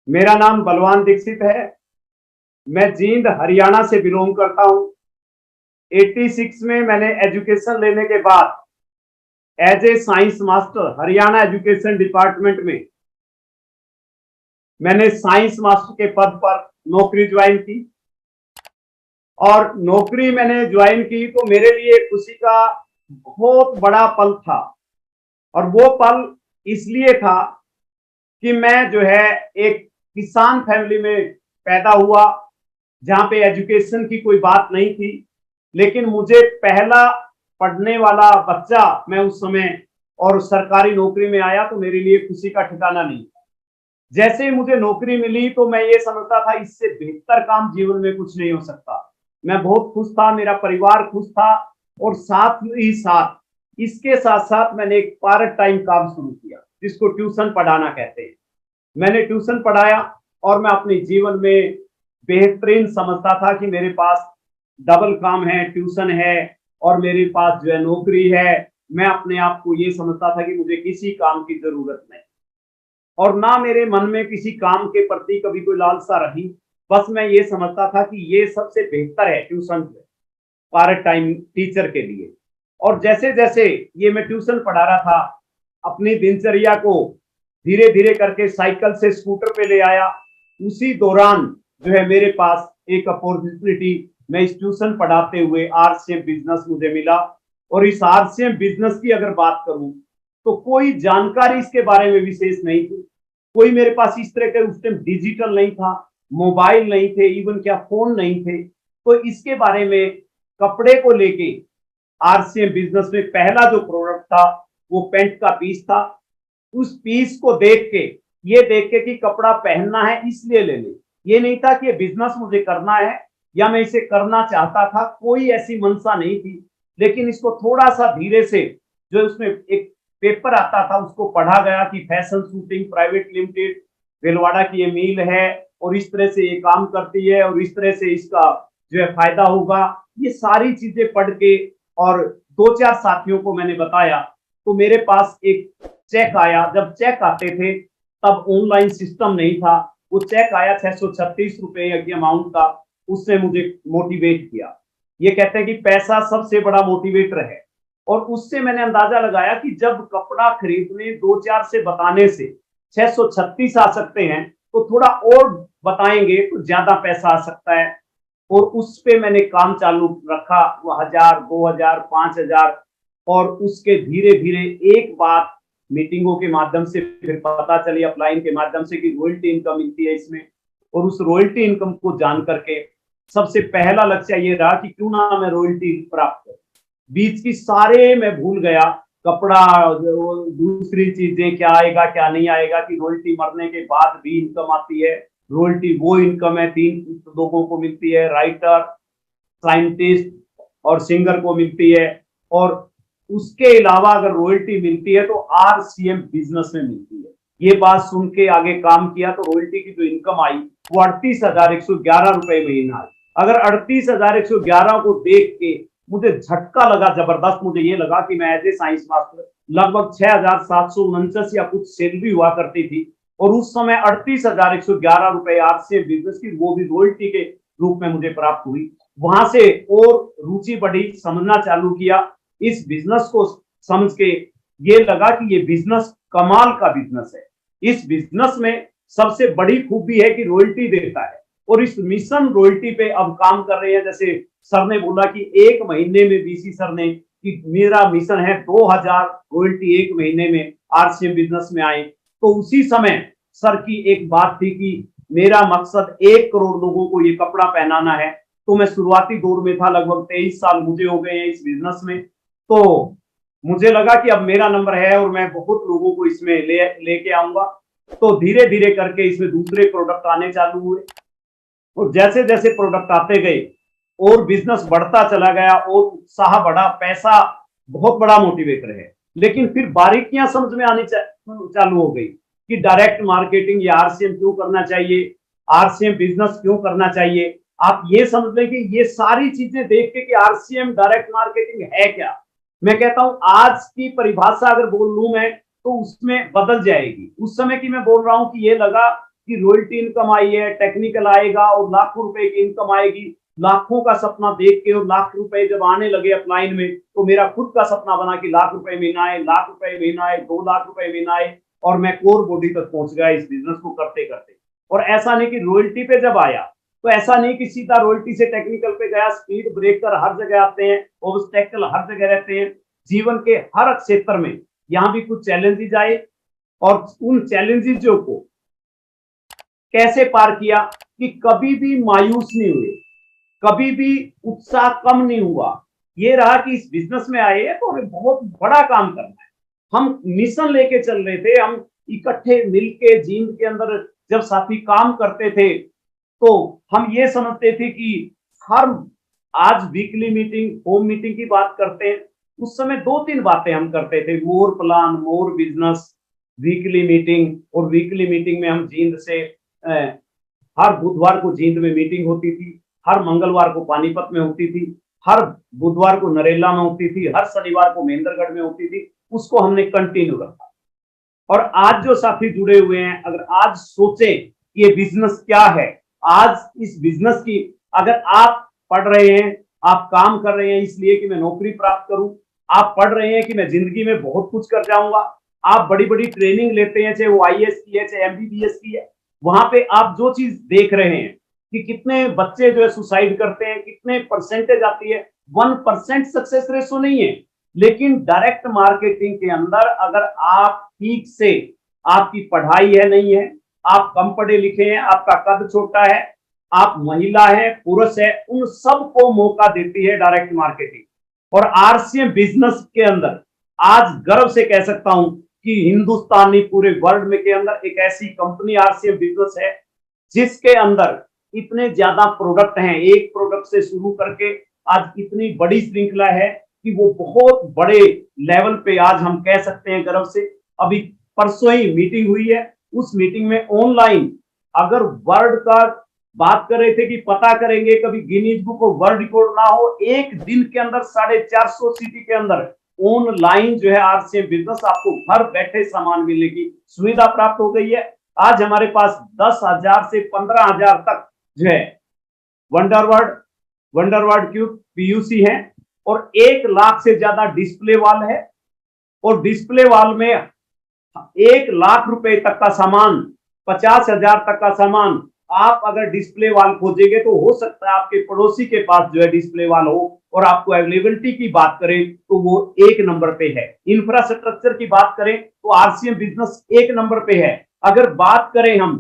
मेरा नाम बलवान दीक्षित है। मैं जींद हरियाणा से बिलोंग करता हूं। 86 में मैंने एजुकेशन लेने के बाद as a science master Haryana education department में मैंने साइंस मास्टर के पद पर नौकरी ज्वाइन की। और नौकरी मैंने ज्वाइन की तो मेरे लिए खुशी का बहुत बड़ा पल था। और वो पल इसलिए था कि मैं जो है एक किसान फैमिली में पैदा हुआ, जहां पे एजुकेशन की कोई बात नहीं थी। लेकिन मुझे पहला पढ़ने वाला बच्चा मैं उस समय और सरकारी नौकरी में आया तो मेरे लिए खुशी का ठिकाना नहीं। जैसे ही मुझे नौकरी मिली तो मैं ये समझता था इससे बेहतर काम जीवन में कुछ नहीं हो सकता। मैं बहुत खुश था, मेरा परिवार खुश था। और साथ ही साथ इसके साथ साथ मैंने एक पार्ट टाइम काम शुरू किया जिसको ट्यूशन पढ़ाना कहते हैं। मैंने ट्यूशन पढ़ाया और मैं अपने जीवन में बेहतरीन समझता था कि मेरे पास डबल काम है, ट्यूशन है और मेरे पास जो है नौकरी है। मैं अपने आप को ये समझता था कि मुझे किसी काम की जरूरत नहीं और ना मेरे मन में किसी काम के प्रति कभी कोई लालसा रही। बस मैं ये समझता था कि ये सबसे बेहतर है ट्यूशन पार्ट टाइम टीचर के लिए। और जैसे जैसे ये मैं ट्यूशन पढ़ा रहा था, अपनी दिनचर्या को धीरे धीरे करके साइकिल से स्कूटर पे ले आया। उसी दौरान जो है मेरे पास एक अपॉर्चुनिटी, मैं इस ट्यूशन पढ़ाते हुए आरसीएम बिजनेस मुझे मिला। और इस आरसीएम बिजनेस की अगर बात करूं तो कोई जानकारी इसके बारे में विशेष नहीं थी। कोई मेरे पास इस तरह के उस टाइम डिजिटल नहीं था, मोबाइल नहीं थे, इवन क्या फोन नहीं थे। तो इसके बारे में कपड़े को लेके आरसीएम बिजनेस में पहला जो प्रोडक्ट था वो पेंट का पीस था। उस पीस को देख के, ये देख के कि कपड़ा पहनना है इसलिए ले ले, ये नहीं था कि ये बिजनेस मुझे करना है या मैं इसे करना चाहता था, कोई ऐसी मंशा नहीं थी। लेकिन इसको थोड़ा सा धीरे से, जो उसमें एक पेपर आता था उसको पढ़ा गया कि fashion shooting private limited Bhilwara की ये मील है और इस तरह से ये काम करती है और इस तरह से इसका जो है फायदा होगा। ये सारी चीजें पढ़ के और दो चार साथियों को मैंने बताया तो मेरे पास एक चेक आया। जब चेक आते थे तब ऑनलाइन सिस्टम नहीं था। वो चेक आया 636 रुपए की अमाउंट का। उसने मुझे मोटिवेट किया। ये कहते हैं कि पैसा सबसे बड़ा मोटिवेटर है। और उससे मैंने अंदाजा लगाया कि जब कपड़ा खरीदने दो चार से बताने से 636 आ सकते हैं तो थोड़ा और बताएंगे तो ज्यादा पैसा आ सकता है। और उस पे मैंने काम चालू रखा, वो 1000, 2000, 5000। और उसके धीरे धीरे एक बात मीटिंगों के माध्यम से फिर पता चली, अपलाइन के माध्यम से, कि रॉयल्टी इनकम मिलती है इसमें। और उस रॉयल्टी इनकम को जान करके सबसे पहला लक्ष्य ये रहा कि क्यों ना मैं रॉयल्टी प्राप्त करूं। बीच की सारे मैं भूल गया, कपड़ा, दूसरी चीजें क्या आएगा क्या नहीं आएगा, कि रॉयल्टी मरने के बाद भी इनकम आती है। रॉयल्टी वो इनकम है, 3 लोगों को मिलती है, राइटर, साइंटिस्ट और सिंगर को मिलती है। और उसके अलावा अगर रॉयल्टी मिलती है तो आरसीएम बिजनेस में मिलती है। ये बात सुन के आगे काम किया तो रॉयल्टी की जो इनकम आई वो 38,111 रुपए महीना आई। अगर 38,111 को देख के मुझे झटका लगा जबरदस्त। मुझे ये लगा कि मैं एज ए साइंस मास्टर लगभग 6,749 या कुछ सैलरी हुआ करती थी। और उस समय 38,111 रुपए आरसीएम बिजनेस की, वो भी रॉयल्टी के रूप में मुझे प्राप्त हुई। वहां से और रुचि बढ़ी, समझना चालू किया इस बिजनेस को। समझ के ये लगा कि ये बिजनेस कमाल का बिजनेस है। इस बिजनेस में सबसे बड़ी खूबी है कि रॉयल्टी देता है। और इस मिशन रॉयल्टी पे अब काम कर रहे हैं। जैसे सर ने बोला कि एक महीने में, बीसी सर ने, कि मेरा मिशन है 2000 रॉयल्टी एक महीने में आरसीएम बिजनेस में आए। तो उसी समय सर की एक बात थी कि मेरा मकसद 1 करोड़ लोगों को ये कपड़ा पहनाना है। तो मैं शुरुआती दौर में था, लगभग 23 साल मुझे हो गए हैं इस बिजनेस में। तो मुझे लगा कि अब मेरा नंबर है और मैं बहुत लोगों को इसमें लेके आऊंगा। तो धीरे धीरे करके इसमें दूसरे प्रोडक्ट आने चालू हुए। और जैसे जैसे प्रोडक्ट आते गए और बिजनेस बढ़ता चला गया और उत्साह बढ़ा। पैसा बहुत बड़ा मोटिवेटर है। लेकिन फिर बारीकियां समझ में आनी चालू हो गई कि डायरेक्ट मार्केटिंग या आरसीएम क्यों करना चाहिए, आरसीएम बिजनेस क्यों करना चाहिए। आप ये समझ लें कि ये सारी चीजें देख के कि आरसीएम डायरेक्ट मार्केटिंग है क्या। मैं कहता हूं आज की परिभाषा अगर बोल लूं मैं तो उसमें बदल जाएगी। उस समय की मैं बोल रहा हूं कि ये लगा कि रॉयल्टी इनकम आई है, टेक्निकल आएगा और लाखों रुपए की इनकम आएगी। लाखों का सपना देख के और लाख रुपए जब आने लगे अपलाइन में, तो मेरा खुद का सपना बना कि लाख रुपए महीना आए, लाख रुपए महीना आए, 2 लाख रुपए महीना आए, और मैं कोर बॉडी तक पहुंच गया इस बिजनेस को करते करते। और ऐसा नहीं कि रॉयल्टी पे जब आया तो ऐसा नहीं कि सीधा रॉयल्टी से टेक्निकल पे गया, स्पीड ब्रेकर हर जगह आते हैं, ऑब्स्टेकल हर जगह रहते हैं जीवन के हर क्षेत्र में। यहाँ भी कुछ चैलेंजेस आए और उन चैलेंजेस को कैसे पार किया कि कभी भी मायूस नहीं हुए, कभी भी उत्साह कम नहीं हुआ। ये रहा कि इस बिजनेस में आए हैं तो हमें बहुत बड़ा काम करना है। हम मिशन लेके चल रहे थे, हम इकट्ठे मिलके जींद के अंदर जब साथी काम करते थे तो हम ये समझते थे कि हर आज वीकली मीटिंग, होम मीटिंग की बात करते हैं, उस समय 2-3 बातें हम करते थे, more plan, more business, weekly meeting. और वीकली मीटिंग में हम जींद से हर बुधवार को जींद में मीटिंग होती थी, हर मंगलवार को पानीपत में होती थी, हर बुधवार को नरेला में होती थी, हर शनिवार को महेंद्रगढ़ में होती थी। उसको हमने कंटिन्यू रखा। और आज जो साथी जुड़े हुए हैं, अगर आज सोचे कि ये बिजनेस क्या है, आज इस बिजनेस की, अगर आप पढ़ रहे हैं, आप काम कर रहे हैं इसलिए कि मैं नौकरी प्राप्त करूं, आप पढ़ रहे हैं कि मैं जिंदगी में बहुत कुछ कर जाऊंगा, आप बड़ी बड़ी ट्रेनिंग लेते हैं, चाहे वो आईएएस की है, चाहे एमबीबीएस की है, वहां पे आप जो चीज देख रहे हैं कि कितने बच्चे जो है सुसाइड करते हैं, कितने परसेंटेज आती है, 1% सक्सेस रेशो नहीं है। लेकिन डायरेक्ट मार्केटिंग के अंदर अगर आप ठीक से, आपकी पढ़ाई है नहीं है, आप कम पढ़े लिखे हैं, आपका कद छोटा है, आप महिला है, पुरुष है, उन सबको मौका देती है डायरेक्ट मार्केटिंग। और आरसीएम बिजनेस के अंदर आज गर्व से कह सकता हूं कि हिंदुस्तानी पूरे वर्ल्ड में के अंदर एक ऐसी कंपनी आरसीएम बिजनेस है जिसके अंदर इतने ज्यादा प्रोडक्ट हैं, एक प्रोडक्ट से शुरू करके आज इतनी बड़ी श्रृंखला है कि वो बहुत बड़े लेवल पे आज हम कह सकते हैं गर्व से। अभी परसों ही मीटिंग हुई है, उस मीटिंग में ऑनलाइन, अगर वर्ल्ड का बात कर रहे थे कि पता करेंगे कभी Guinness book of world record ना हो, एक दिन के अंदर 450 सिटी के अंदर ऑनलाइन जो है आरसीएम बिजनेस, आपको घर बैठे सामान मिलने की सुविधा प्राप्त हो गई है। आज हमारे पास 10,000 से 15,000 तक जो है वंडरवर्ड क्यूब पीयूसी है, और 1 लाख से ज्यादा डिस्प्ले वॉल है। और डिस्प्ले वॉल में 1 लाख रुपए तक का सामान, 50,000 तक का सामान आप अगर डिस्प्ले वॉल खोजेंगे तो हो सकता है आपके पड़ोसी के पास जो है डिस्प्ले वॉल हो। और आपको अवेलेबिलिटी की बात करें तो वो 1 नंबर पे है। इंफ्रास्ट्रक्चर की बात करें तो आरसीएम बिजनेस 1 नंबर पे है। अगर बात करें हम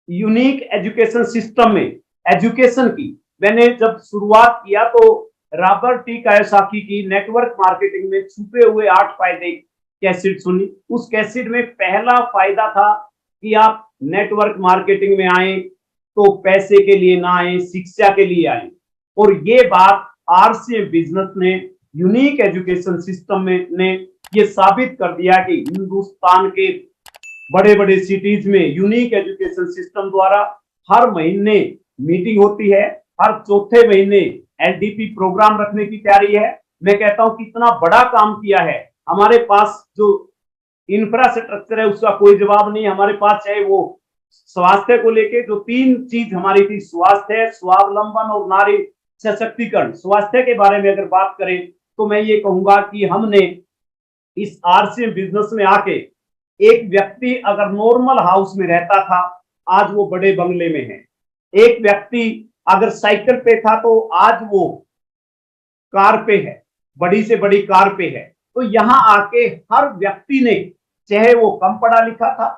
यूनिक एजुकेशन सिस्टम में एजुकेशन की, मैंने जब शुरुआत किया तो रॉबर्ट टी कायोसाकी की नेटवर्क मार्केटिंग में छुपे हुए 8 फायदे कैसेट सुनी। उस कैसेट में पहला फायदा था कि आप नेटवर्क मार्केटिंग में आए तो पैसे के लिए ना आए, शिक्षा के लिए आए। और ये बात आरसीएम बिजनेस ने, यूनिक एजुकेशन सिस्टम में ने ये साबित कर दिया कि हिंदुस्तान के बड़े बड़े सिटीज में यूनिक एजुकेशन सिस्टम द्वारा हर महीने मीटिंग होती है, हर चौथे महीने एलडीपी प्रोग्राम रखने की तैयारी है। मैं कहता हूं कितना बड़ा काम किया है। हमारे पास जो इंफ्रास्ट्रक्चर है उसका कोई जवाब नहीं। हमारे पास चाहे वो स्वास्थ्य को लेके जो 3 चीज हमारी थी, स्वास्थ्य, स्वावलंबन और नारी सशक्तिकरण। स्वास्थ्य के बारे में अगर बात करें तो मैं ये कहूंगा कि हमने इस आरसीएम बिजनेस में आके, एक व्यक्ति अगर नॉर्मल हाउस में रहता था आज वो बड़े बंगले में है, एक व्यक्ति अगर साइकिल पे था तो आज वो कार पे है, बड़ी से बड़ी कार पे है। तो यहां आके हर व्यक्ति ने, चाहे वो कम पढ़ा लिखा था,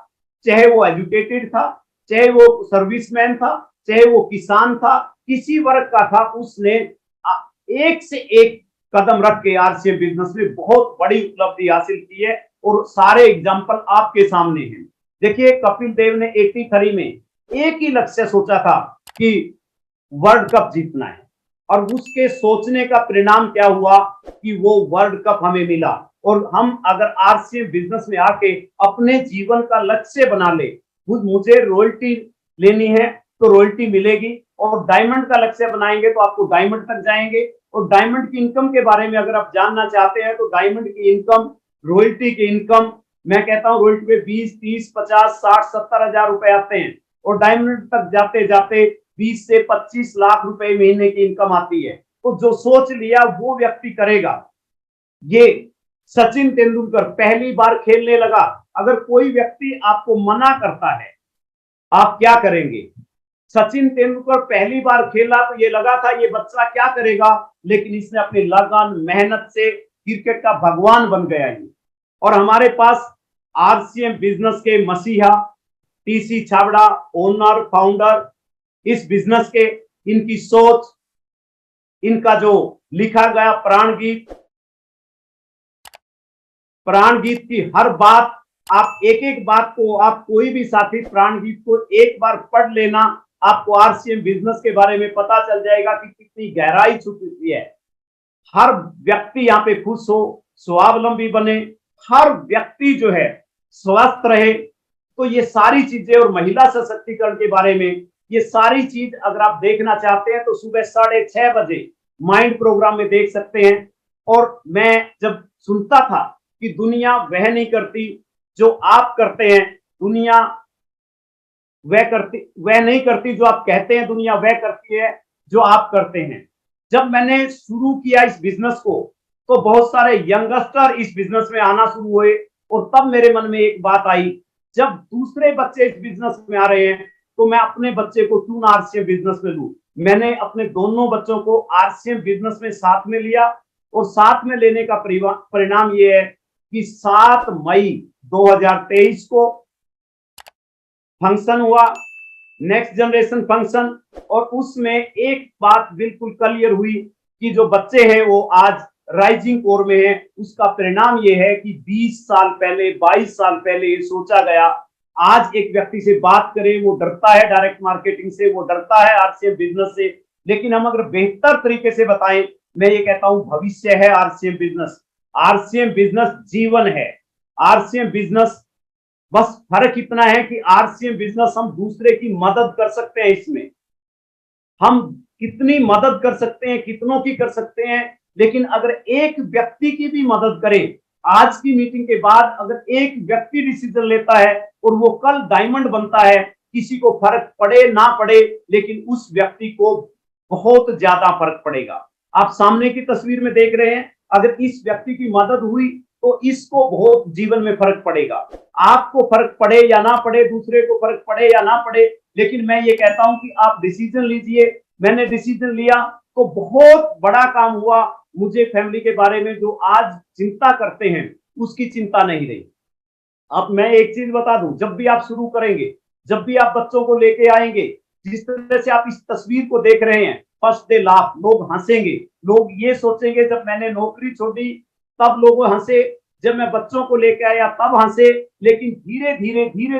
चाहे वो एजुकेटेड था, चाहे वो सर्विसमैन था, चाहे वो किसान था, किसी वर्ग का था, उसने एक से एक कदम रख के आरसीएम बिजनेस में बहुत बड़ी उपलब्धि हासिल की है। और सारे एग्जाम्पल आपके सामने हैं। देखिए कपिल देव ने 83 में एक ही लक्ष्य सोचा था कि वर्ल्ड कप जीतना है, और उसके सोचने का परिणाम क्या हुआ कि वो वर्ल्ड कप हमें मिला। और हम अगर आरसीएम बिजनेस में आके अपने जीवन का लक्ष्य बना ले, मुझे रॉयल्टी लेनी है तो रॉयल्टी मिलेगी, और डायमंड का लक्ष्य बनाएंगे तो आपको डायमंड तक जाएंगे। और डायमंड की इनकम के बारे में अगर आप जानना चाहते हैं तो डायमंड की इनकम, रॉयल्टी की इनकम, मैं कहता हूँ रोहित में 20, 30, 50, 60, 70 हजार रुपए आते हैं और डायमंड तक जाते जाते 20 से 25 लाख रुपए महीने की इनकम आती है। तो जो सोच लिया वो व्यक्ति करेगा। ये सचिन तेंदुलकर पहली बार खेलने लगा। अगर कोई व्यक्ति आपको मना करता है, आप क्या करेंगे? सचिन तेंदुलकर पहली बार खेला तो ये लगा था ये बच्चा क्या करेगा, लेकिन इसने अपनी लगन मेहनत से क्रिकेट का भगवान बन गया ये। और हमारे पास आरसीएम बिजनेस के मसीहा टीसी छाबड़ा, ओनर फाउंडर इस बिजनेस के, इनकी सोच, इनका जो लिखा गया प्राण गीत की हर बात, आप एक एक बात को, आप कोई भी साथी प्राण गीत को एक बार पढ़ लेना, आपको आरसीएम बिजनेस के बारे में पता चल जाएगा कि कितनी गहराई छुपी है। हर व्यक्ति यहाँ पे खुश हो, स्वावलंबी बने, हर व्यक्ति जो है स्वस्थ रहे। तो ये सारी चीजें और महिला सशक्तिकरण के बारे में ये सारी चीज अगर आप देखना चाहते हैं तो सुबह 6:30 बजे माइंड प्रोग्राम में देख सकते हैं। और मैं जब सुनता था कि दुनिया वह नहीं करती जो आप करते हैं, दुनिया वह नहीं करती जो आप कहते हैं, दुनिया वह करती है जो आप करते हैं। जब मैंने शुरू किया इस बिजनेस को तो बहुत सारे यंगस्टर इस बिजनेस में आना शुरू हुए और तब मेरे मन में एक बात आई, जब दूसरे बच्चे इस बिजनेस में आ रहे हैं तो मैं अपने बच्चे को क्यों ना आरसीएम बिजनेस में लूं। मैंने अपने दोनों बच्चों को आरसीएम बिजनेस में साथ में लिया और साथ में लेने का परिणाम ये है कि 7 मई 2023 को फंक्शन हुआ, नेक्स्ट जनरेशन फंक्शन, और उसमें एक बात बिल्कुल क्लियर हुई कि जो बच्चे हैं वो आज राइजिंग कोर में है। उसका परिणाम ये है कि 20 साल पहले, 22 साल पहले ये सोचा गया, आज एक व्यक्ति से बात करें वो डरता है डायरेक्ट मार्केटिंग से, वो डरता है आरसीएम बिजनेस से, लेकिन हम अगर बेहतर तरीके से बताएं, मैं ये कहता हूं भविष्य है आरसीएम बिजनेस। आरसीएम बिजनेस जीवन है। आरसीएम बिजनेस, बस फर्क इतना है कि आरसीएम बिजनेस हम दूसरे की मदद कर सकते हैं। इसमें हम कितनी मदद कर सकते हैं, कितनों की कर सकते हैं, लेकिन अगर एक व्यक्ति की भी मदद करें, आज की मीटिंग के बाद अगर एक व्यक्ति डिसीजन लेता है और वो कल डायमंड बनता है, किसी को फर्क पड़े ना पड़े, लेकिन उस व्यक्ति को बहुत ज्यादा फर्क पड़ेगा। आप सामने की तस्वीर में देख रहे हैं, अगर इस व्यक्ति की मदद हुई तो इसको बहुत जीवन में फर्क पड़ेगा। आपको फर्क पड़े या ना पड़े, दूसरे को फर्क पड़े या ना पड़े, लेकिन मैं ये कहता हूं कि आप डिसीजन लीजिए। मैंने डिसीजन लिया तो बहुत बड़ा काम हुआ। मुझे फैमिली के बारे में जो आज चिंता करते हैं उसकी चिंता नहीं रही। अब मैं एक चीज बता दूं, जब भी आप शुरू करेंगे, जब भी आप बच्चों को लेके आएंगे, जिस तरह से आप इस तस्वीर को देख रहे हैं, फर्स्ट डे लाफ, लोग हंसेंगे, लोग ये सोचेंगे जब मैंने नौकरी छोड़ी तब लोग हंसे, जब मैं बच्चों को लेके आया तब हंसे, लेकिन धीरे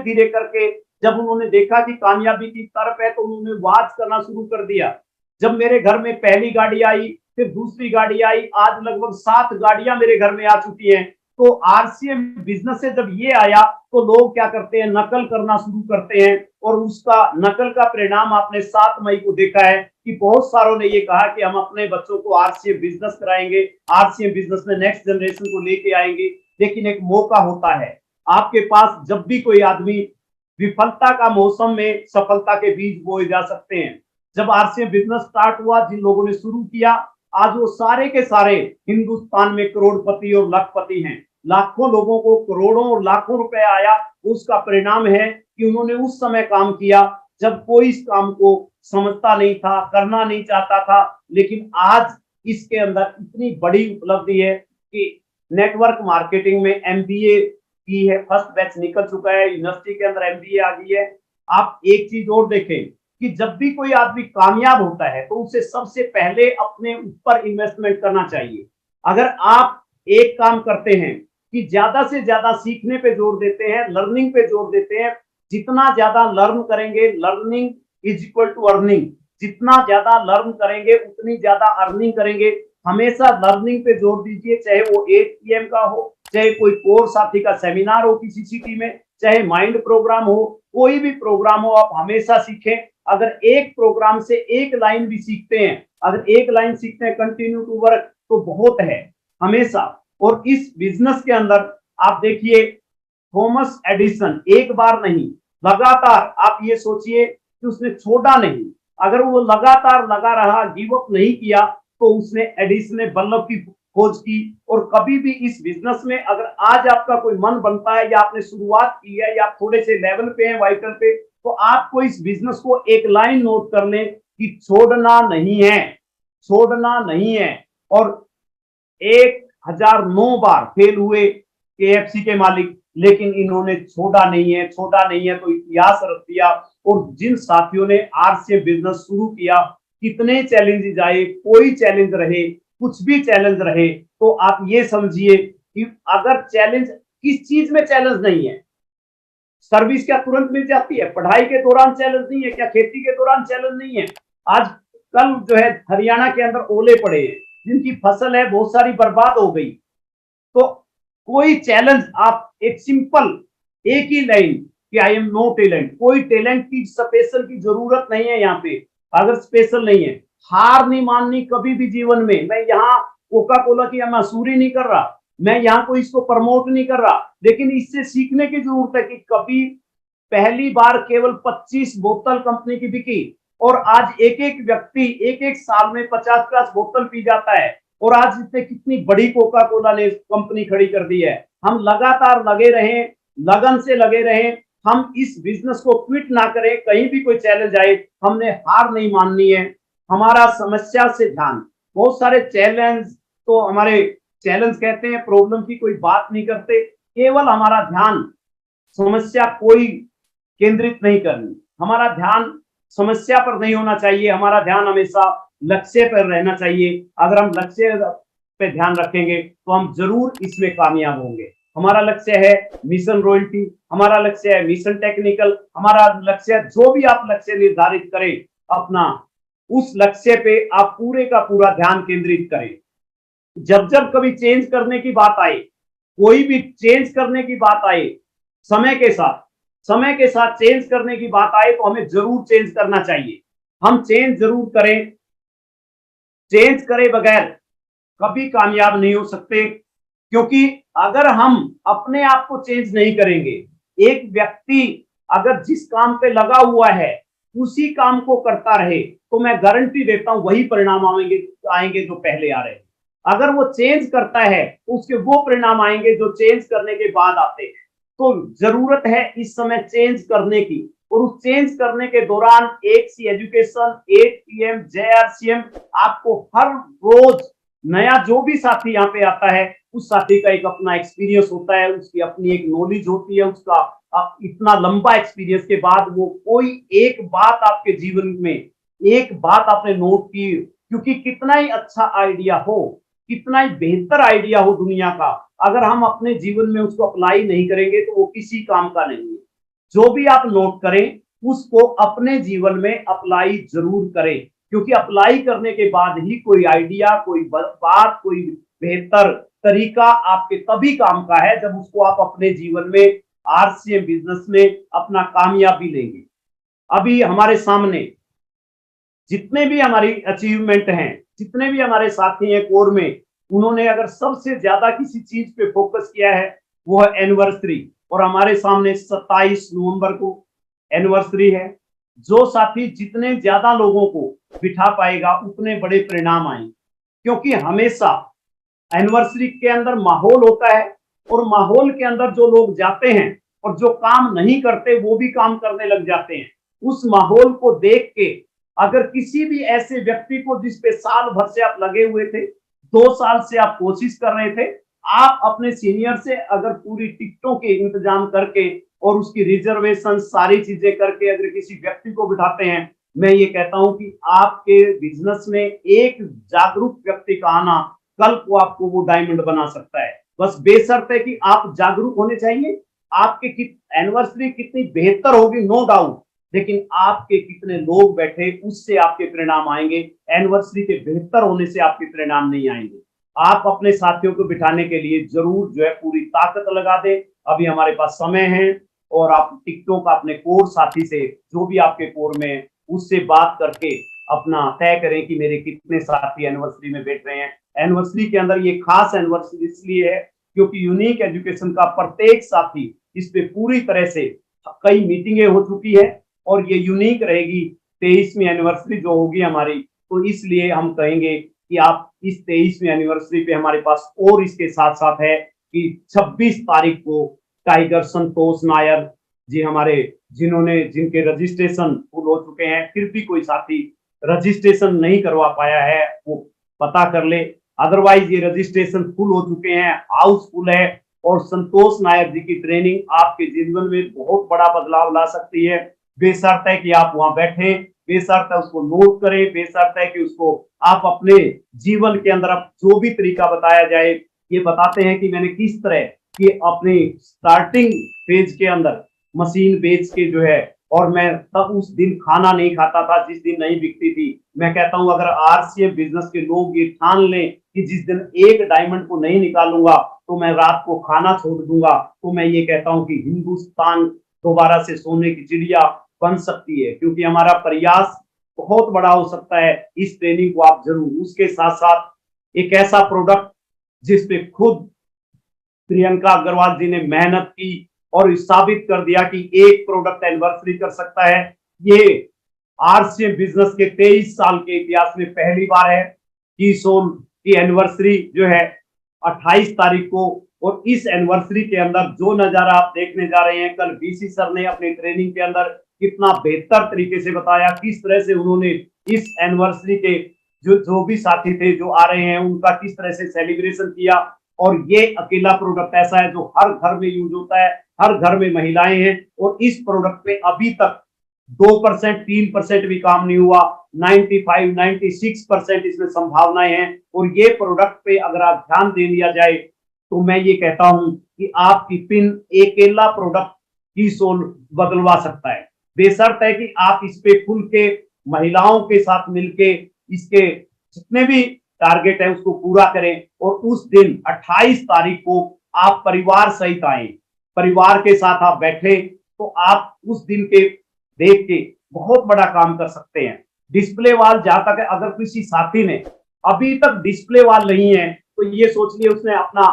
धीरे करके जब उन्होंने देखा कि कामयाबी की तरफ है तो उन्होंने वाच करना शुरू कर दिया। जब मेरे घर में पहली गाड़ी आई, फिर दूसरी गाड़ी आई, आज लगभग 7 गाड़ियां मेरे घर में आ चुकी हैं। तो आरसीएम बिजनेस से जब ये आया तो लोग क्या करते हैं, नकल करना शुरू करते हैं, और उसका नकल का परिणाम आपने 7 मई को देखा है कि बहुत सारों ने ये कहा कि हम अपने बच्चों को आरसीएम बिजनेस कराएंगे, आरसीएम बिजनेस में नेक्स्ट जनरेशन को लेके आएंगे। लेकिन एक मौका होता है आपके पास, जब भी कोई आदमी, विफलता का मौसम में सफलता के बीज बोए जा सकते हैं। जब आरसीएम बिजनेस स्टार्ट हुआ, जिन लोगों ने शुरू किया, आज वो सारे के सारे हिंदुस्तान में करोड़पति और लाखपति हैं। लाखों लोगों को करोड़ों और लाखों रुपए आया। उसका परिणाम है कि उन्होंने उस समय काम किया जब कोई इस काम को समझता नहीं था, करना नहीं चाहता था, लेकिन आज इसके अंदर इतनी बड़ी उपलब्धि है कि नेटवर्क मार्केटिंग में एमबीए की है, फर्स्ट बैच निकल चुका है, यूनिवर्सिटी के अंदर एमबीए आ गई है। आप एक चीज और देखें कि जब भी कोई आदमी कामयाब होता है तो उसे सबसे पहले अपने ऊपर इन्वेस्टमेंट करना चाहिए। अगर आप एक काम करते हैं कि ज्यादा से ज्यादा सीखने पे जोर देते हैं, लर्निंग पे जोर देते हैं, जितना ज्यादा लर्न करेंगे, learning is equal to earning, जितना ज्यादा लर्न करेंगे उतनी ज्यादा अर्निंग करेंगे। हमेशा लर्निंग पे जोर दीजिए, चाहे वो 8 PM का हो, चाहे कोई कोर साथी का सेमिनार हो किसी सिटी में, चाहे माइंड प्रोग्राम हो, कोई भी प्रोग्राम हो, आप हमेशा सीखें। अगर एक प्रोग्राम से एक लाइन भी सीखते हैं, अगर एक लाइन सीखते हैं, कंटिन्यू टू वर्क, तो बहुत है हमेशा। और इस बिजनेस के अंदर आप देखिए थॉमस एडिसन एक बार नहीं, लगातार आप ये सोचिए कि उसने छोड़ा नहीं। अगर वो लगातार लगा रहा, गिव अप नहीं किया, तो उसने एडिसन ने बल्ब की खोज की। और कभी भी इस बिजनेस में अगर आज आपका कोई मन बनता है या आपने शुरुआत की है या आप थोड़े से लेवल पे हैं वाइटल पे, तो आपको इस बिजनेस को एक लाइन नोट कर लें कि छोड़ना नहीं है, छोड़ना नहीं है। और 1009 बार फेल हुए केएफसी के मालिक, लेकिन इन्होंने छोड़ा नहीं है, छोड़ा नहीं है तो इतिहास रख दिया। और जिन साथियों ने आरसीएम बिजनेस शुरू किया, कितने चैलेंजेस आए, कोई चैलेंज रहे, कुछ भी चैलेंज रहे, तो आप ये समझिए कि अगर चैलेंज, किस चीज में चैलेंज नहीं है? सर्विस क्या तुरंत मिल जाती है? पढ़ाई के दौरान चैलेंज नहीं है क्या? खेती के दौरान चैलेंज नहीं है? आज कल जो है हरियाणा के अंदर ओले पड़े हैं, जिनकी फसल है बहुत सारी बर्बाद हो गई। तो कोई चैलेंज, आप एक सिंपल एक ही लाइन कि आई एम नो टैलेंट, कोई टैलेंट की स्पेशल की जरूरत नहीं है यहाँ पे। अगर स्पेशल नहीं है, हार नहीं माननी कभी भी जीवन में। मैं यहाँ कोका कोला की मसूरी नहीं कर रहा, मैं यहाँ कोई इसको प्रमोट नहीं कर रहा, लेकिन इससे सीखने की जरूरत है कि कभी पहली बार केवल 25 बोतल कंपनी की बिकी, और आज एक एक व्यक्ति एक एक साल में 50-50 बोतल पी जाता है। और आज इससे कितनी बड़ी कोका कोला ने कंपनी खड़ी कर दी है। हम लगातार लगे रहें, लगन से लगे रहें, हम इस बिजनेस को क्विट ना करें। कहीं भी कोई चैलेंज आए, हमने हार नहीं माननी है। हमारा समस्या से ध्यान, बहुत सारे चैलेंज, तो हमारे चैलेंज कहते हैं, प्रॉब्लम की कोई बात नहीं करते, केवल हमारा ध्यान समस्या कोई केंद्रित नहीं करनी। हमारा ध्यान समस्या पर नहीं होना चाहिए, हमारा ध्यान हमेशा लक्ष्य पर रहना चाहिए। अगर हम लक्ष्य पे ध्यान रखेंगे तो हम जरूर इसमें कामयाब होंगे। हमारा लक्ष्य है मिशन रॉयल्टी, हमारा लक्ष्य है मिशन टेक्निकल, हमारा लक्ष्य, जो भी आप लक्ष्य निर्धारित करें अपना, उस लक्ष्य पे आप पूरे का पूरा ध्यान केंद्रित करें। जब जब कभी चेंज करने की बात आए, कोई भी चेंज करने की बात आए, समय के साथ, समय के साथ चेंज करने की बात आए, तो हमें जरूर चेंज करना चाहिए। हम चेंज जरूर करें, चेंज करे बगैर कभी कामयाब नहीं हो सकते। क्योंकि अगर हम अपने आप को चेंज नहीं करेंगे, एक व्यक्ति अगर जिस काम पे लगा हुआ है उसी काम को करता रहे, तो मैं गारंटी देता हूं वही परिणाम आएंगे जो पहले आ रहे हैं। अगर वो चेंज करता है तो उसके वो परिणाम आएंगे जो चेंज करने के बाद आते हैं। तो जरूरत है इस समय चेंज करने की। और उस चेंज करने के दौरान एक सी एजुकेशन, 8 PM JRCM, आपको हर रोज नया जो भी साथी यहाँ पे आता है, उस साथी का एक अपना एक्सपीरियंस होता है, उसकी अपनी एक नॉलेज होती है, उसका इतना लंबा एक्सपीरियंस के बाद वो कोई एक बात आपके जीवन में, एक बात आपने नोट की, क्योंकि कितना ही अच्छा आइडिया हो, कितना ही बेहतर आइडिया हो दुनिया का, अगर हम अपने जीवन में उसको अप्लाई नहीं करेंगे तो वो किसी काम का नहीं है। जो भी आप नोट करें उसको अपने जीवन में अप्लाई जरूर करें, क्योंकि अप्लाई करने के बाद ही कोई आइडिया, कोई बात, कोई बेहतर तरीका आपके तभी काम का है जब उसको आप अपने जीवन में आरसीएम बिजनेस में अपना कामयाबी लेंगे। अभी हमारे सामने जितने भी हमारी अचीवमेंट हैं, जितने भी हमारे साथी हैं कोर में, उन्होंने अगर सबसे ज्यादा किसी चीज पे फोकस किया है वो है एनिवर्सरी। और हमारे सामने 27 नवंबर को एनिवर्सरी है। जो साथी जितने ज्यादा लोगों को बिठा पाएगा उतने बड़े परिणाम आएंगे। क्योंकि हमेशा एनिवर्सरी के अंदर माहौल होता है, और माहौल के अंदर जो लोग जाते हैं और जो काम नहीं करते वो भी काम करने लग जाते हैं। उस माहौल को देख के अगर किसी भी ऐसे व्यक्ति को जिसपे साल भर से आप लगे हुए थे, 2 साल से आप कोशिश कर रहे थे, आप अपने सीनियर से अगर पूरी टिकटों के इंतजाम करके और उसकी रिजर्वेशन सारी चीजें करके अगर किसी व्यक्ति को बिठाते हैं, मैं ये कहता हूं कि आपके बिजनेस में एक जागरूक व्यक्ति का आना कल को आपको वो डायमंड बना सकता है। बस बेशर्त कि आप जागरूक होने चाहिए। आपके एनिवर्सरी कितनी बेहतर होगी नो डाउट, लेकिन आपके कितने लोग बैठे उससे आपके परिणाम आएंगे। एनिवर्सरी के बेहतर होने से आपके परिणाम नहीं आएंगे। आप अपने साथियों को बिठाने के लिए जरूर जो है पूरी ताकत लगा दें। अभी हमारे पास समय है, और आप टिकटों का अपने कोर साथी से, जो भी आपके कोर में, उससे बात करके अपना तय करें कि मेरे कितने साथी एनिवर्सरी में बैठ रहे हैं। एनिवर्सरी के अंदर ये खास एनिवर्सरी इसलिए है क्योंकि यूनिक एजुकेशन का प्रत्येक साथी इस पे पूरी तरह से कई मीटिंगें हो चुकी है और ये यूनिक रहेगी 23वीं एनिवर्सरी जो होगी हमारी। तो इसलिए हम कहेंगे कि आप इस 23वीं एनिवर्सरी पे हमारे पास और इसके साथ साथ है कि 26 तारीख को टाइगर संतोष नायर जी हमारे जिनके रजिस्ट्रेशन फुल हो चुके हैं, फिर भी कोई साथी रजिस्ट्रेशन नहीं करवा पाया है वो पता कर ले, अदरवाइज ये रजिस्ट्रेशन फुल हो चुके हैं, हाउसफुल है। और संतोष नायर जी की ट्रेनिंग आपके जीवन में बहुत बड़ा बदलाव ला सकती है। बेशर्त है कि आप वहां बैठे, बेशर्त है उसको नोट करें, बेशर्त है कि उसको आप अपने जीवन के अंदर आप जो भी तरीका बताया जाए, ये बताते हैं कि मैंने किस तरह कि अपनी स्टार्टिंग फेज के अंदर मशीन बेच के जो है, और मैं तब उस दिन खाना नहीं खाता था जिस दिन नहीं बिकती थी। मैं कहता हूं अगर आरसीएफ बिजनेस के लोग ये ठान लें कि जिस दिन एक डायमंड को नहीं निकालूंगा तो मैं रात को खाना छोड़ दूंगा, तो मैं ये कहता हूं कि हिंदुस्तान दोबारा से सोने की चिड़िया बन सकती है, क्योंकि हमारा प्रयास बहुत बड़ा हो सकता है। इस ट्रेनिंग को आप जरूर, उसके साथ साथ एक ऐसा प्रोडक्ट जिसपे खुद प्रियंका अग्रवाल जी ने मेहनत की और साबित कर दिया कि एक प्रोडक्ट एनिवर्सरी कर सकता है। ये आरसीएम बिजनेस के 23 साल के इतिहास में पहली बार है कि सोल की एनिवर्सरी जो है 28 तारीख को, और इस एनिवर्सरी के अंदर जो नजारा आप देखने जा रहे हैं, कल बीसी सर ने अपनी ट्रेनिंग के अंदर कितना बेहतर तरीके से बताया, किस तरह से उन्होंने इस एनिवर्सरी के जो भी साथी थे जो आ रहे हैं उनका किस तरह से सेलिब्रेशन किया। और ये अकेला प्रोडक्ट ऐसा है जो हर घर में यूज होता है, हर घर में महिलाएं हैं, और इस प्रोडक्ट पे अभी तक 2% 3% भी काम नहीं हुआ, 95-96% इसमें संभावनाएं हैं। और ये प्रोडक्ट पे अगर आप ध्यान दे लिया जाए तो मैं ये कहता हूं कि आपकी पिन अकेला प्रोडक्ट की सोल बदलवा सकता है। बेशर्त है कि आप इस पे खुल के महिलाओं के साथ मिलके इसके जितने भी टारगेट है उसको पूरा करें, और उस दिन 28 तारीख को आप परिवार सहित आए, परिवार के साथ आप बैठे, तो आप उस दिन के देख के बहुत बड़ा काम कर सकते हैं। डिस्प्ले वाल जहां तक है, अगर किसी साथी ने अभी तक डिस्प्ले वाल नहीं है तो ये सोच लिया उसने अपना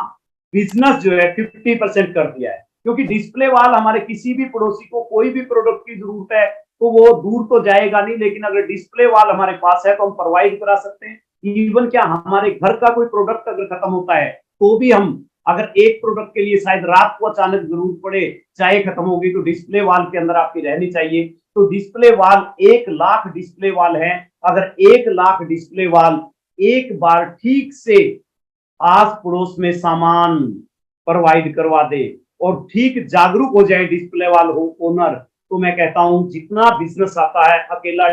बिजनेस जो है 50% कर दिया है, क्योंकि डिस्प्ले वाल हमारे किसी भी पड़ोसी को कोई भी प्रोडक्ट की जरूरत है तो वो दूर तो जाएगा नहीं, लेकिन अगर डिस्प्ले वाल हमारे पास है तो हम प्रोवाइड करा सकते हैं। इवन क्या हमारे घर का कोई प्रोडक्ट अगर खत्म होता है तो भी हम अगर एक प्रोडक्ट के लिए शायद रात को अचानक जरूरत पड़े, चाय खत्म होगी, तो डिस्प्ले वाल के अंदर आपकी रहनी चाहिए। तो डिस्प्ले वाल 1 लाख डिस्प्ले वाल है, अगर 1 लाख डिस्प्ले वाल एक बार ठीक से आस पड़ोस में सामान प्रोवाइड करवा दे और ठीक जागरूक हो जाए डिस्प्ले वाल ओनर, तो मैं कहता हूं जितना बिजनेस आता है अकेला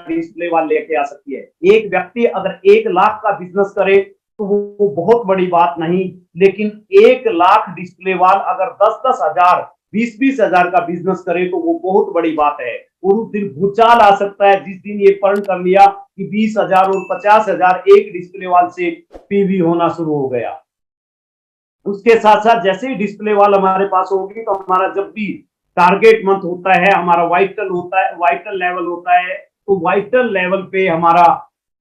डिस्प्ले वाल लेके आ सकती है। एक व्यक्ति अगर 1 लाख का बिजनेस करे तो वो बहुत बड़ी बात नहीं, लेकिन 1 लाख डिस्प्ले वाल अगर 10-10 हजार 20-20 हजार का बिजनेस करे तो वो बहुत बड़ी बात है। और उस दिन भूचाल आ सकता है जिस दिन ये पर्ण कर लिया कि 20 हजार और 50 हजार एक डिस्प्ले वाल से पीवी होना शुरू हो गया। उसके साथ साथ जैसे ही डिस्प्ले वाल हमारे पास होगी तो हमारा जब भी टारगेट मंथ होता है, हमारा वाइटल होता है, वाइटल लेवल होता है, तो वाइटल लेवल पे हमारा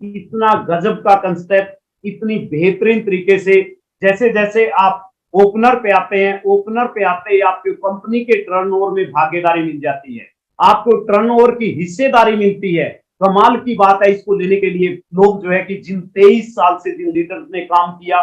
इतना गजब का कंसेप्ट इतनी बेहतरीन तरीके से, जैसे जैसे आप ओपनर पे आते हैं, ओपनर पे आते ही आपकी कंपनी के टर्नओवर में भागीदारी मिल जाती है, आपको टर्नओवर की हिस्सेदारी मिलती है। कमाल की बात है, इसको लेने के लिए लोग जो है कि जिन 23 साल से जिन लीडर्स ने काम किया,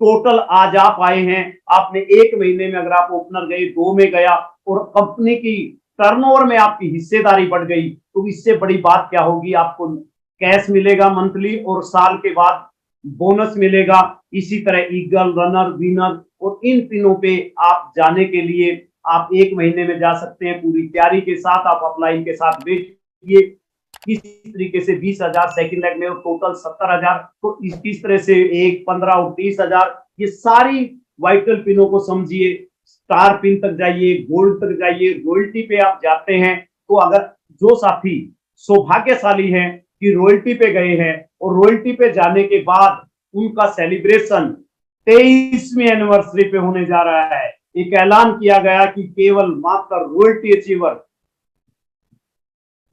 टोटल आज आप आए हैं, आपने 1 महीने में अगर आप ओपनर गए, 2 में गया और कंपनी की टर्नओवर में आपकी हिस्सेदारी बढ़ गई, तो इससे बड़ी बात क्या होगी। आपको कैश मिलेगा मंथली और साल के बाद बोनस मिलेगा। इसी तरह ईगल, रनर, विनर, और इन तीनों पे आप जाने के लिए आप 1 महीने में जा सकते हैं पूरी तैयारी के साथ। आप अपलाइन के साथ बैठिए, किस तरीके से 20 हजार सेकेंड लेग में और टोटल 70 हजार, तो इस तरह से 1, 15 और 30 हजार, ये सारी वाइटल पिनों को समझिए। स्टार पिन तक जाइए, गोल्ड तक जाइए, रॉयल्टी पे आप जाते हैं, तो अगर जो साथी सौभाग्यशाली हैं कि रॉयल्टी पे गए हैं और रॉयल्टी पे जाने के बाद उनका सेलिब्रेशन 23वीं एनिवर्सरी पे होने जा रहा है, एक ऐलान किया गया कि केवल मात्र रॉयल्टी अचीवर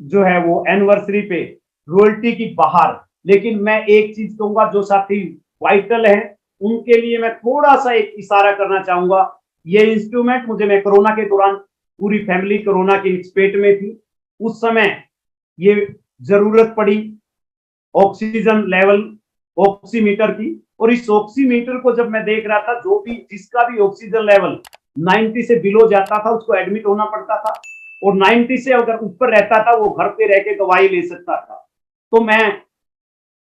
जो है वो एनिवर्सरी पे रॉयल्टी की बाहर। लेकिन मैं एक चीज कहूंगा, जो साथी वाइटल हैं उनके लिए मैं थोड़ा सा एक इशारा करना चाहूंगा ये इंस्ट्रूमेंट मैं कोरोना के दौरान, पूरी फैमिली कोरोना की चपेट में थी, उस समय ये जरूरत पड़ी ऑक्सीजन लेवल ऑक्सीमीटर की। और इस ऑक्सीमीटर को जब मैं देख रहा था, जो भी जिसका भी ऑक्सीजन लेवल 90 से बिलो जाता था उसको एडमिट होना पड़ता था, और 90 से अगर ऊपर रहता था वो घर पे रह के दवाई ले सकता था। तो मैं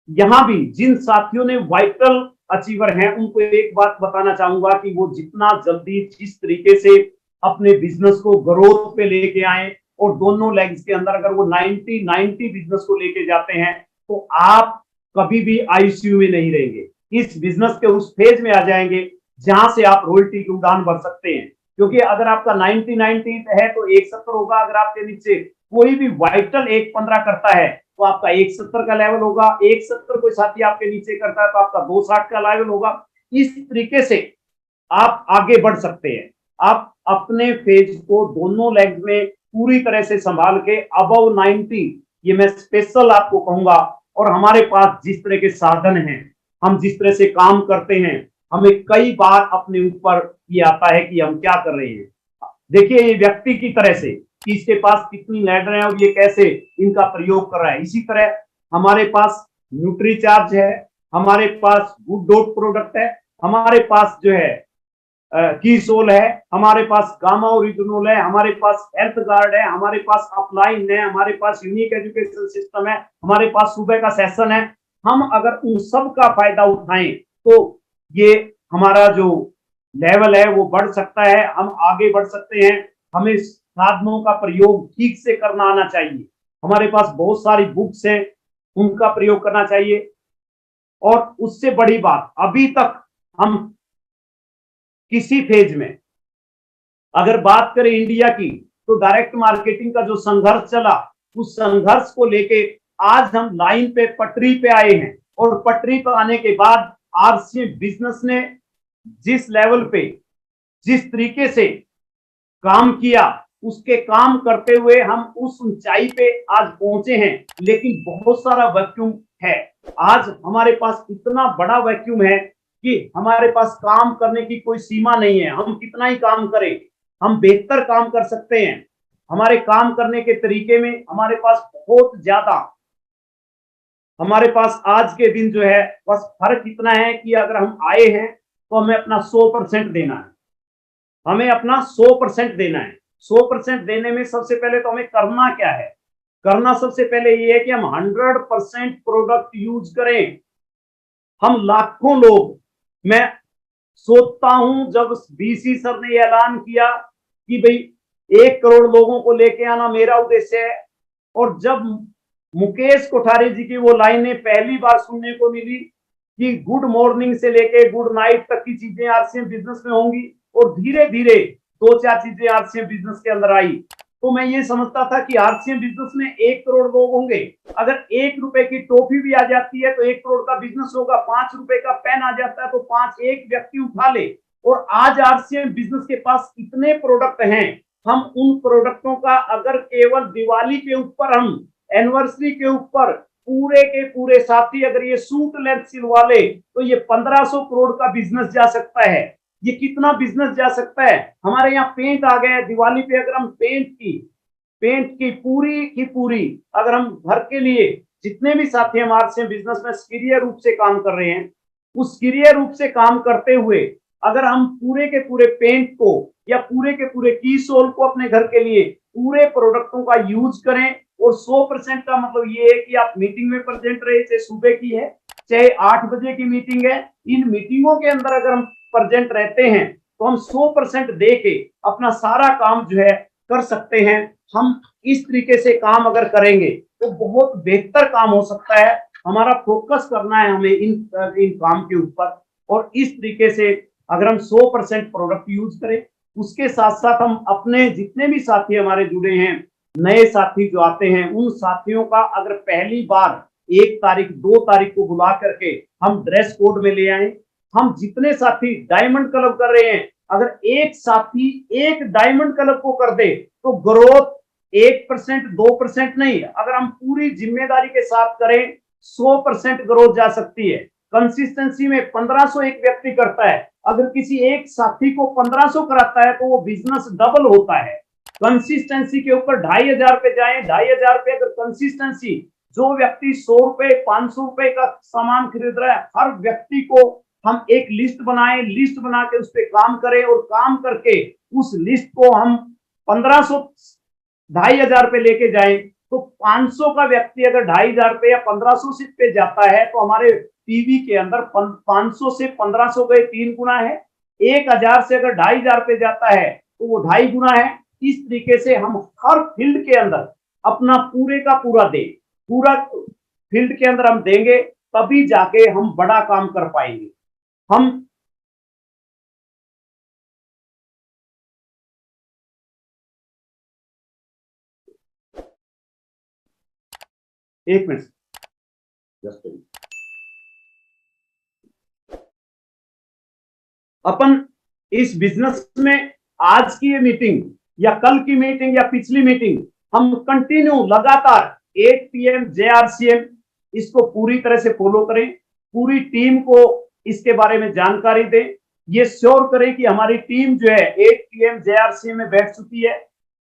यहां भी जिन साथियों ने वाइटल अचीवर हैं उनको एक बात बताना चाहूंगा कि वो जितना जल्दी जिस तरीके से अपने बिजनेस को ग्रोथ पे लेके आए, और दोनों लेग्स के अंदर अगर वो 90 बिजनेस को लेके जाते हैं तो आप कभी भी आईसीयू में नहीं रहेंगे। इस बिजनेस के उस फेज में आ जाएंगे जहां से आप रॉयल्टी की उड़ान भर सकते हैं। क्योंकि अगर आपका 90 है तो 170 होगा। अगर आपके नीचे कोई भी वाइटल 115 करता है तो आपका 170 का लेवल होगा। 170 कोई साथी आपके नीचे करता है तो आपका 260 का लेवल होगा। इस तरीके से आप आगे बढ़ सकते हैं। आप अपने फेज को दोनों लेग्स में पूरी तरह से संभाल के अबव 90, ये मैं स्पेशल आपको कहूंगा। और हमारे पास जिस तरह के साधन हैं, हम जिस तरह से काम करते हैं, हमें कई बार अपने ऊपर ये आता है कि हम क्या कर रहे हैं। देखिए ये व्यक्ति की तरह से कि इसके पास कितनी लैडर है और ये कैसे इनका प्रयोग कर रहा है। इसी तरह हमारे पास न्यूट्रीचार्ज है, हमारे पास गुड डॉट प्रोडक्ट है, हमारे पास जो है कीसोल है, हमारे पास गामा ओरिजिनल है, हमारे पास हेल्थ गार्ड है, हमारे पास अपलाइन है, हमारे पास यूनिक एजुकेशन सिस्टम है, हमारे पास सुबह का सेशन है। हम अगर उन सब का फायदा उठाएं तो ये हमारा जो लेवल है वो बढ़ सकता है, हम आगे बढ़ सकते हैं। हमें साधनों का प्रयोग ठीक से करना आना चाहिए। हमारे पास बहुत सारी बुक्स हैं, उनका प्रयोग करना चाहिए। और उससे बड़ी बात, अभी तक हम किसी फेज में अगर बात करें इंडिया की, तो डायरेक्ट मार्केटिंग का जो संघर्ष चला, उस संघर्ष को लेके आज हम लाइन पे पटरी पे आए हैं। और पटरी पे आने के बाद आरसीएम बिजनेस ने जिस लेवल पे जिस तरीके से काम किया, उसके काम करते हुए हम उस ऊंचाई पे आज पहुंचे हैं। लेकिन बहुत सारा वैक्यूम है। आज हमारे पास इतना बड़ा वैक्यूम है कि हमारे पास काम करने की कोई सीमा नहीं है। हम कितना ही काम करें, हम बेहतर काम कर सकते हैं। हमारे काम करने के तरीके में हमारे पास बहुत ज्यादा, हमारे पास आज के दिन जो है बस फर्क इतना है कि अगर हम आए हैं तो हमें अपना 100% देना है। हमें अपना 100% देना है। 100% देने में सबसे पहले तो हमें करना क्या है? करना सबसे पहले ये है कि हम 100% प्रोडक्ट यूज करें। हम लाखों लोग, मैं सोचता हूं जब बीसी सर ने ऐलान किया कि भाई 1 करोड़ लोगों को लेके आना मेरा उद्देश्य है, और जब मुकेश कोठारी जी की वो लाइनें पहली बार सुनने को मिली कि गुड मॉर्निंग से लेके गुड नाइट तक की चीजें आरसीएम बिजनेस में होंगी, और धीरे धीरे 2-4 चीजें आरसीएम बिजनेस के अंदर आई, तो मैं ये समझता था कि आरसीएम बिजनेस में 1 करोड़ लोग होंगे। अगर 1 रुपए की टॉफी भी आ जाती है तो 1 करोड़ का बिजनेस होगा। 5 रुपए का पेन आ जाता है तो 5 एक व्यक्ति उठा ले। और आज आरसीएम बिजनेस के पास इतने प्रोडक्ट हैं, हम उन प्रोडक्टों का अगर केवल दिवाली के ऊपर, हम एनिवर्सरी के ऊपर पूरे के पूरे साथी अगर ये सूट लेंथ सिलवा ले तो ये 1500 करोड़ का बिजनेस जा सकता है। ये कितना बिजनेस जा सकता है। हमारे यहाँ पेंट आ गए दिवाली पे, अगर हम पेंट की पूरी अगर हम घर के लिए जितने भी साथी हमारे से बिजनेस में सक्रिय रूप से काम कर रहे हैं, उस सक्रिय रूप से काम करते हुए अगर हम पूरे के पूरे पेंट को या पूरे के पूरे की सोल को अपने घर के लिए पूरे प्रोडक्टों का यूज करें, और 100% का मतलब ये है कि आप मीटिंग में प्रेजेंट रहे, चाहे सुबह की है चाहे 8 बजे की मीटिंग है, इन मीटिंगों के अंदर अगर हम प्रेजेंट रहते हैं तो हम 100% दे के अपना सारा काम जो है कर सकते हैं। हम इस तरीके से काम अगर करेंगे तो बहुत बेहतर काम हो सकता है। हमारा फोकस करना है हमें इन काम के ऊपर, और इस तरीके से अगर हम 100% प्रोडक्ट यूज करें, उसके साथ साथ हम अपने जितने भी साथी हमारे जुड़े हैं, नए साथी जो आते हैं, उन साथियों का अगर पहली बार 1 तारीख 2 तारीख को बुला करके हम ड्रेस कोड में ले आए। हम जितने साथी डायमंड क्लब कर रहे हैं, अगर एक साथी एक डायमंड क्लब को कर दे तो ग्रोथ 1% 2% नहीं, अगर हम पूरी जिम्मेदारी के साथ करें 100% ग्रोथ जा सकती है। कंसिस्टेंसी में 1500 एक व्यक्ति करता है, अगर किसी एक साथी को 1500 कराता है तो वो बिजनेस डबल होता है। कंसिस्टेंसी के ऊपर 2500 पे जाए, 2500 पे अगर कंसिस्टेंसी, जो व्यक्ति 100 रुपए 500 रुपए का सामान खरीद रहा है, हर व्यक्ति को हम एक लिस्ट बनाए, लिस्ट बना के उस पर काम करें और काम करके उस लिस्ट को हम 1500 2500 पे लेके जाए, तो 500 का व्यक्ति अगर 2500 पे या 1500 से पे जाता है तो हमारे पीवी के अंदर 500 से 1500 गए 3 गुना है। 1000 से अगर 2500 पे जाता है तो वो 2.5 गुना है। इस तरीके से हम हर फील्ड के अंदर अपना पूरे का पूरा दें, पूरा फील्ड के अंदर हम देंगे, तभी जाके हम बड़ा काम कर पाएंगे। हम एक मिनट अपन इस बिजनेस में आज की ये मीटिंग या कल की मीटिंग या पिछली मीटिंग हम कंटिन्यू लगातार 8 PM JRCM इसको पूरी तरह से फॉलो करें, पूरी टीम को इसके बारे में जानकारी दें, ये श्योर करें कि हमारी टीम जो है 8 PM JRCM में बैठ चुकी है।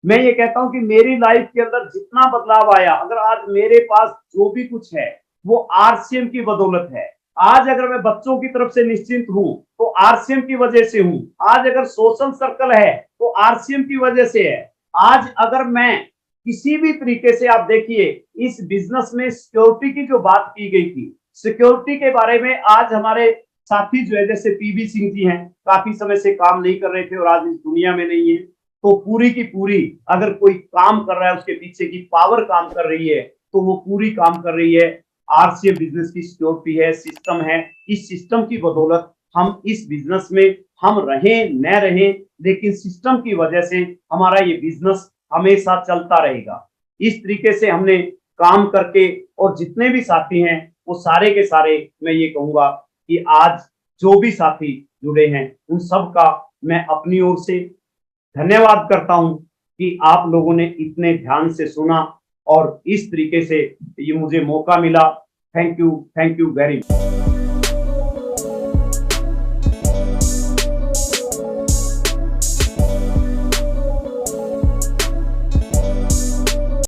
मैं ये कहता हूं कि मेरी लाइफ के अंदर जितना बदलाव आया, अगर आज मेरे पास जो भी कुछ है वो RCM की बदौलत है। आज अगर मैं बच्चों की तरफ से निश्चिंत हूं तो RCM की वजह से हूं। आज अगर सोशल सर्कल है तो RCM की वजह से है। आज अगर मैं किसी भी तरीके से, आप देखिए इस बिजनेस में सिक्योरिटी की जो बात की गई थी, सिक्योरिटी के बारे में आज हमारे साथी जो है जैसे पीबी सिंह जी हैं, काफी समय से काम नहीं कर रहे थे और आज इस दुनिया में नहीं है, तो पूरी की पूरी अगर कोई काम कर रहा है उसके पीछे की पावर काम कर रही है तो वो पूरी काम कर रही है। RCM बिजनेस की सिक्योरिटी है, सिस्टम है। इस सिस्टम की बदौलत हम इस बिजनेस में हम रहें न रहें, लेकिन सिस्टम की वजह से हमारा ये बिजनेस हमेशा चलता रहेगा। इस तरीके से हमने काम करके, और जितने भी साथी हैं वो सारे के सारे, मैं ये कहूंगा कि आज जो भी साथी जुड़े हैं उन सब का मैं अपनी ओर से धन्यवाद करता हूं कि आप लोगों ने इतने ध्यान से सुना और इस तरीके से ये मुझे मौका मिला। Thank you very much.